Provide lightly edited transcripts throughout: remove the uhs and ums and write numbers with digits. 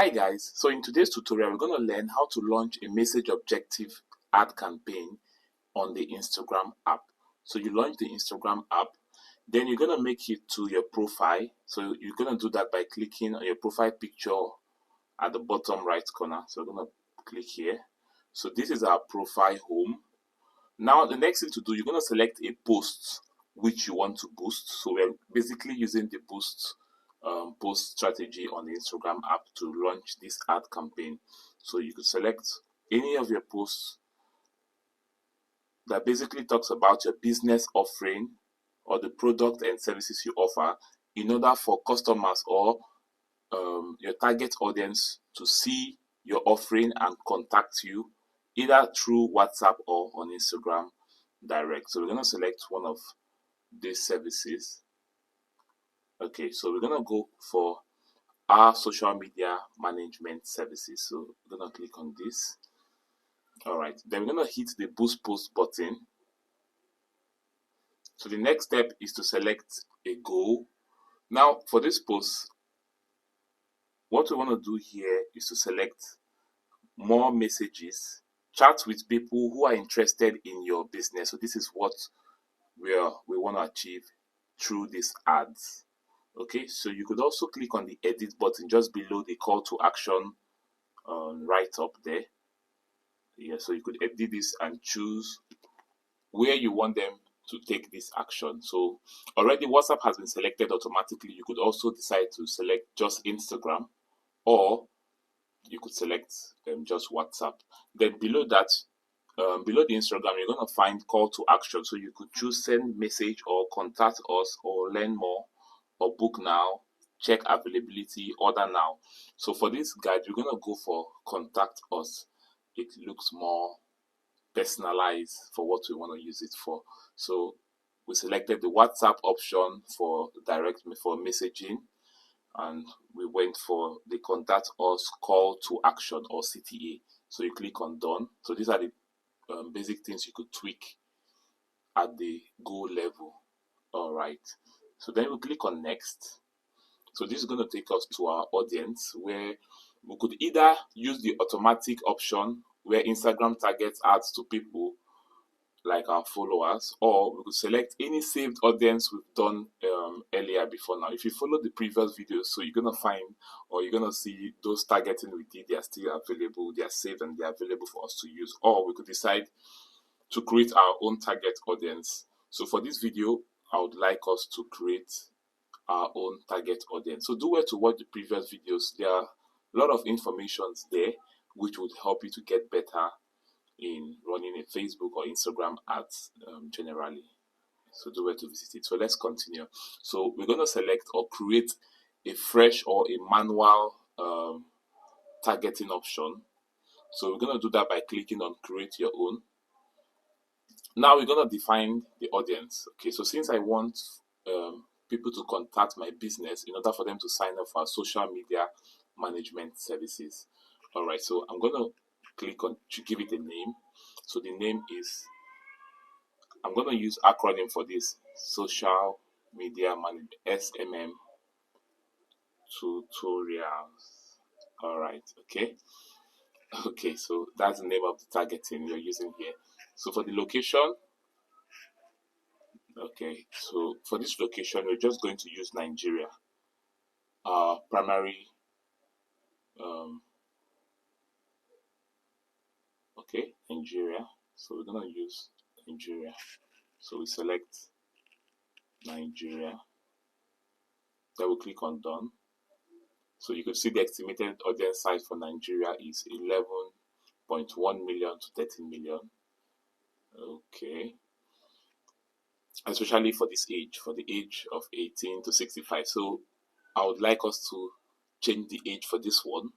Hi guys, so in today's tutorial we're going to learn how to launch a message objective ad campaign on the Instagram app. So you launch the Instagram app, then you're going to make it to your profile. So you're going to do that by clicking on your profile picture at the bottom right corner. So we're going to click here. So this is our profile home. Now the next thing to do, you're going to select a post which you want to boost. So we're basically using the boost post strategy on the Instagram app to launch this ad campaign. So you could select any of your posts that basically talks about your business offering or the product and services you offer in order for customers or your target audience to see your offering and contact you either through WhatsApp or on Instagram direct. So we're going to select one of these services. Okay, so we're going to go for our social media management services. So we're going to click on this. All right, then we're going to hit the boost post button. So the next step is to select a goal. Now for this post, what we want to do here is to select more messages, chat with people who are interested in your business. So this is what we want to achieve through these ads. Okay, so you could also click on the edit button just below the call to action right up there. Yeah, so you could edit this and choose where you want them to take this action. So already WhatsApp has been selected automatically. You could also decide to select just Instagram, or you could select just WhatsApp. Then below that, below the Instagram, you're going to find call to action. So you could choose send message or contact us or learn more or book now, check availability, order now. So for this guide, we're going to go for contact us. It looks more personalized for what we want to use it for. So we selected the WhatsApp option for direct for messaging, and we went for the contact us call to action or CTA. So you click on done. So these are the basic things you could tweak at the goal level. All right, so then we click on next. So this is going to take us to our audience, where we could either use the automatic option where Instagram targets ads to people like our followers, or we could select any saved audience we've done earlier before now. If you follow the previous videos, so you're gonna find or you're gonna see those targeting we did, they are still available, they are saved and they are available for us to use. Or we could decide to create our own target audience. So for this video, I would like us to create our own target audience. So do well to watch the previous videos. There are a lot of informations there which would help you to get better in running a Facebook or Instagram ads generally. So do well to visit it. So let's continue. So we're going to select or create a fresh or a manual targeting option. So we're going to do that by clicking on create your own. Now we're going to define the audience. Okay, so since I want people to contact my business in order for them to sign up for our social media management services. All right, so I'm going to click on to give it a name. So the name is, I'm going to use acronym for this, social media management, SMM tutorials. All right, okay, so that's the name of the targeting we're using here. So for the location, okay, so for this location we're just going to use Nigeria, our primary okay, Nigeria. So we're gonna use Nigeria. So we select Nigeria. Then we click on done. So you can see the estimated audience size for Nigeria is 11.1 million to 13 million. Okay. Especially for this age, for the age of 18 to 65. So I would like us to change the age for this one.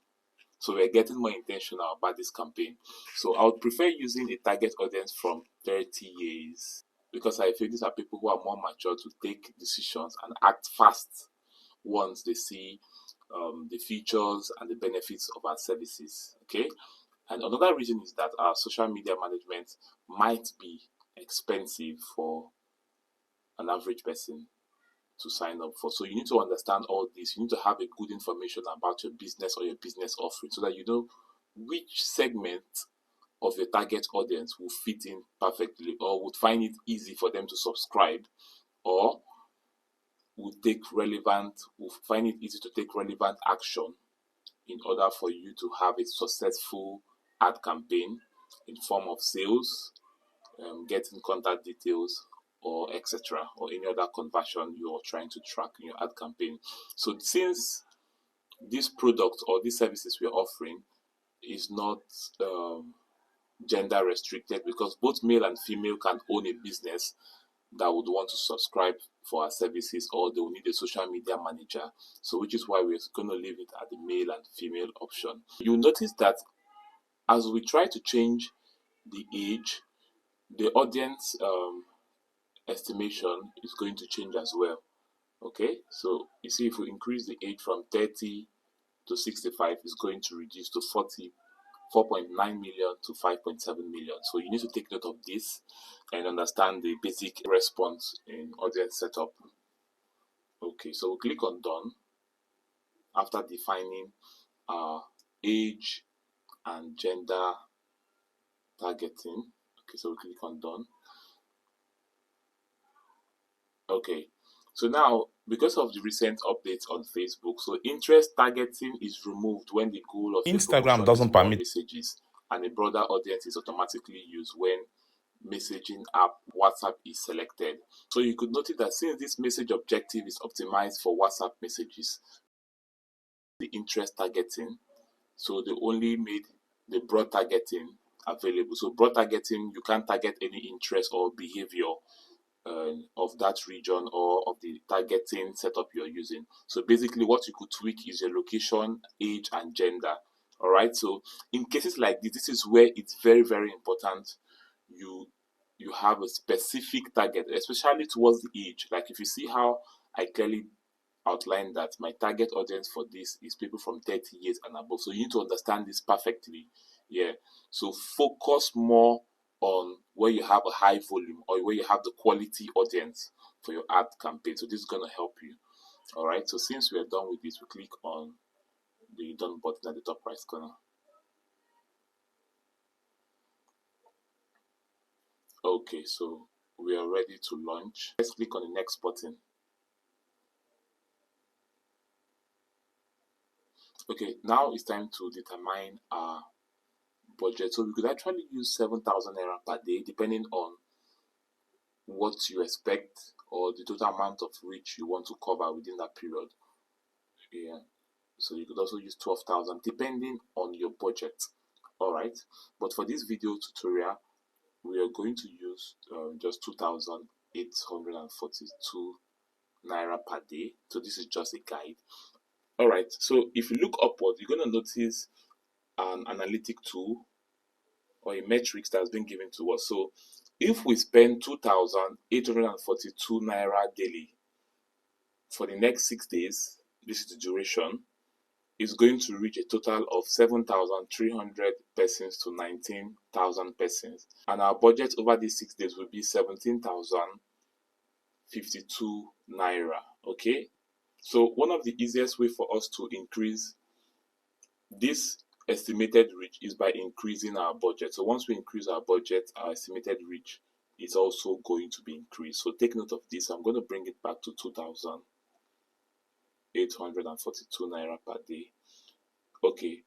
So we're getting more intentional about this campaign. So I would prefer using a target audience from 30 years, because I feel these are people who are more mature to take decisions and act fast once they see the features and the benefits of our services. Okay, and another reason is that our social media management might be expensive for an average person to sign up for. So you need to understand all this. You need to have a good information about your business or your business offering so that you know which segment of your target audience will fit in perfectly or would find it easy for them to subscribe, or will find it easy to take relevant action in order for you to have a successful ad campaign in form of sales, getting contact details, or etc., or any other conversion you are trying to track in your ad campaign. So since this product or these services we are offering is not gender restricted, because both male and female can own a business that would want to subscribe for our services, or they will need a social media manager. So which is why we're going to leave it at the male and female option. You'll notice that as we try to change the age, the audience estimation is going to change as well. Okay, so you see, if we increase the age from 30 to 65, it's going to reduce to 4.9 million to 5.7 million. So you need to take note of this and understand the basic response in audience setup. Okay, so we'll click on done after defining our age and gender targeting. Okay, so we'll click on done. Okay, so now because of the recent updates on Facebook, so interest targeting is removed when the goal of Instagram doesn't permit messages, and a broader audience is automatically used when messaging app WhatsApp is selected. So you could notice that since this message objective is optimized for WhatsApp messages, the interest targeting, so they only made the broad targeting available. So broad targeting, you can't target any interest or behavior of that region or of the targeting setup you're using. So basically what you could tweak is your location, age, and gender. All right, so in cases like this is where it's very, very important you have a specific target, especially towards the age. Like if you see how I clearly outlined that my target audience for this is people from 30 years and above. So you need to understand this perfectly. Yeah, so focus more on where you have a high volume or where you have the quality audience for your ad campaign. So this is going to help you. All right, so since we are done with this, we click on the done button at the top right corner. Okay, so we are ready to launch. Let's click on the next button. Okay, now it's time to determine our budget. So we could actually use 7,000 naira per day, depending on what you expect or the total amount of reach you want to cover within that period. Yeah, so you could also use 12,000 depending on your budget. All right, but for this video tutorial, we are going to use just 2,842 naira per day. So this is just a guide. All right, so if you look upward, you're going to notice an analytic tool or a metrics that's been given to us. So if we spend 2,842 naira daily for the next 6 days, this is the duration, is going to reach a total of 7,300 persons to 19,000 persons. And our budget over these 6 days will be 17,052 naira. Okay, so one of the easiest way for us to increase this estimated reach is by increasing our budget. So once we increase our budget, our estimated reach is also going to be increased. So take note of this. I'm going to bring it back to 2,842 naira per day. Okay,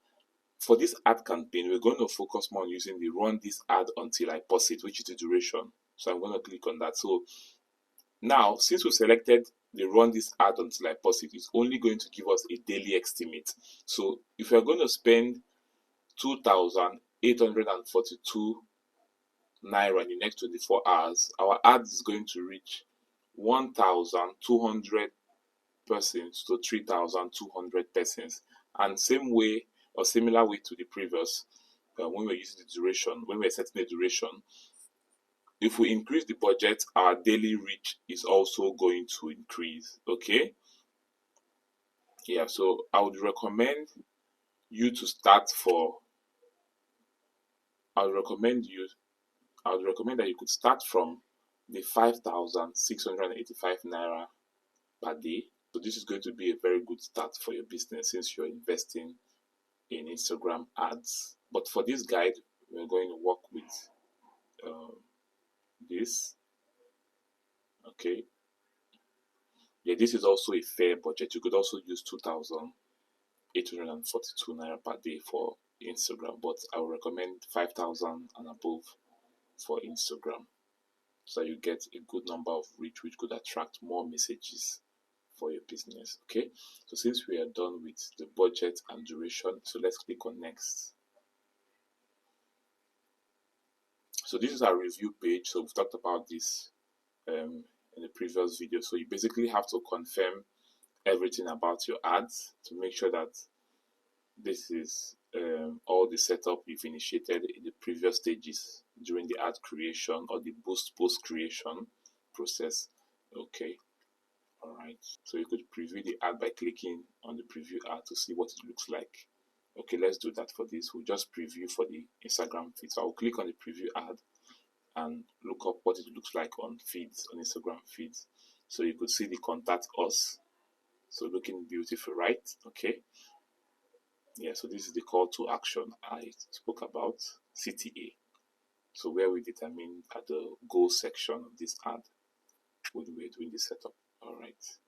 for this ad campaign, we're going to focus more on using the run this ad until I pause it, which is the duration. So I'm going to click on that. So now, since we selected the run this ad until I pause it, it's only going to give us a daily estimate. So if you're going to spend 2,842 naira in the next 24 hours, our ad is going to reach 1,200 persons to 3,200 persons. And same way or similar way to the previous, when we're using the duration, when we're setting the duration, if we increase the budget, our daily reach is also going to increase. Okay, yeah, so I would recommend you to start for I would recommend that you could start from the 5,685 naira per day. So this is going to be a very good start for your business since you're investing in Instagram ads. But for this guide, we're going to work with this. Okay. Yeah, this is also a fair budget. You could also use 2,842 naira per day for Instagram, but I would recommend 5,000 and above for Instagram, so you get a good number of reach, which could attract more messages for your business. Okay, so since we are done with the budget and duration, so let's click on next. So this is our review page. So we've talked about this in the previous video. So you basically have to confirm everything about your ads to make sure that this is all the setup you've initiated in the previous stages during the ad creation or the Bost post creation process. Okay, all right. So you could preview the ad by clicking on the preview ad to see what it looks like. Okay, let's do that for this. We'll just preview for the Instagram feed. So I'll click on the preview ad and look up what it looks like on feeds, on Instagram feeds. So you could see the contact us. So looking beautiful, right? Okay. Yeah, so this is the call to action I spoke about, CTA. So where we determine at the goal section of this ad when we're doing the setup. All right.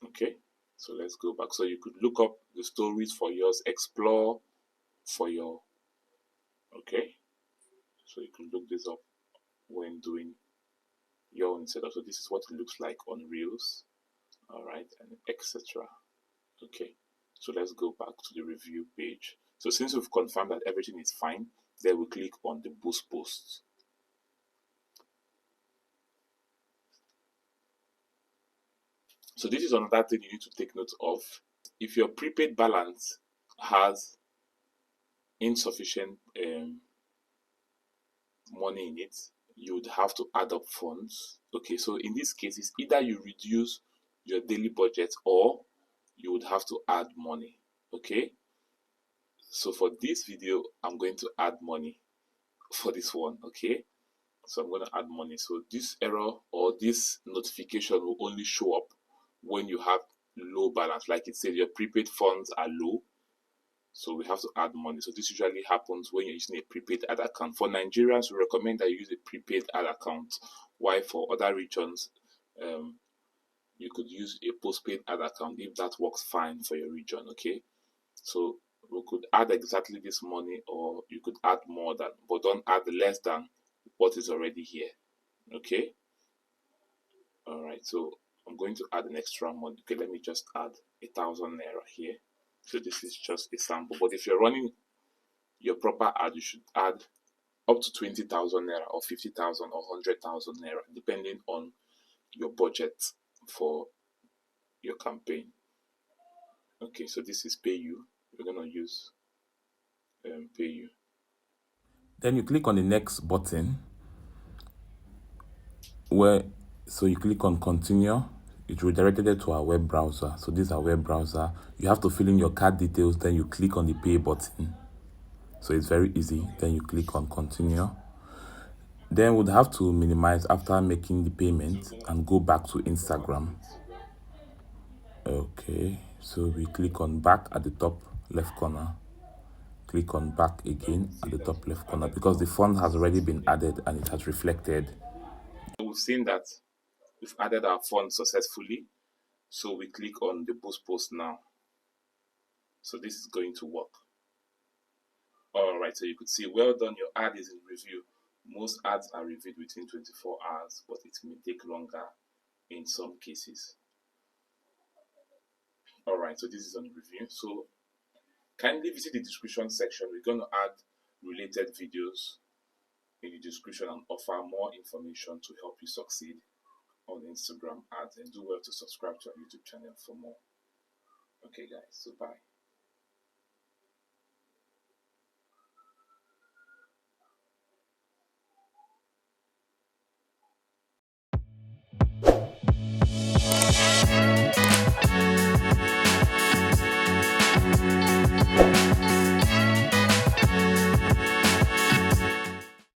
Okay, so let's go back. So you could look up the stories for yours, explore for your, okay. So you could look this up when doing your own setup. So this is what it looks like on Reels. All right, and etc. Okay, so let's go back to the review page. So since we've confirmed that everything is fine, then we click on the Bost post. So this is another thing you need to take note of. If your prepaid balance has insufficient money in it, you would have to add up funds. Okay, so in this case, it's either you reduce your daily budget or you would have to add money. Okay, so for this video, I'm going to add money for this one. Okay, so I'm going to add money. So this error or this notification will only show up when you have low balance. Like it said, your prepaid funds are low, so we have to add money. So this usually happens when you're using a prepaid ad account. For Nigerians, we recommend that you use a prepaid ad account, while for other regions, you could use a postpaid ad account if that works fine for your region. Okay, so we could add exactly this money, or you could add more than, but don't add less than what is already here. Okay, all right, so I'm going to add an extra money. Okay, let me just add 1,000 naira here. So this is just a sample, but if you're running your proper ad, you should add up to 20,000 naira or 50,000 or 100,000 naira, depending on your budget for your campaign. Okay, so this is pay you. We're gonna use pay you. Then you click on the next button so you click on continue. It redirected it to our web browser. So this is our web browser. You have to fill in your card details, then you click on the pay button. So it's very easy. Then you click on continue. Then we'd have to minimize after making the payment and go back to Instagram. Okay, so we click on back at the top left corner. Click on back again at the top left corner because the fund has already been added and it has reflected. We've seen that we've added our fund successfully. So we click on the Bost post now. So this is going to work. All right, so you could see, well done, your ad is in review. Most ads are reviewed within 24 hours, but it may take longer in some cases. All right, so this is on review. So kindly visit the description section. We're going to add related videos in the description and offer more information to help you succeed on Instagram ads, and do well to subscribe to our YouTube channel for more. Okay guys, so bye.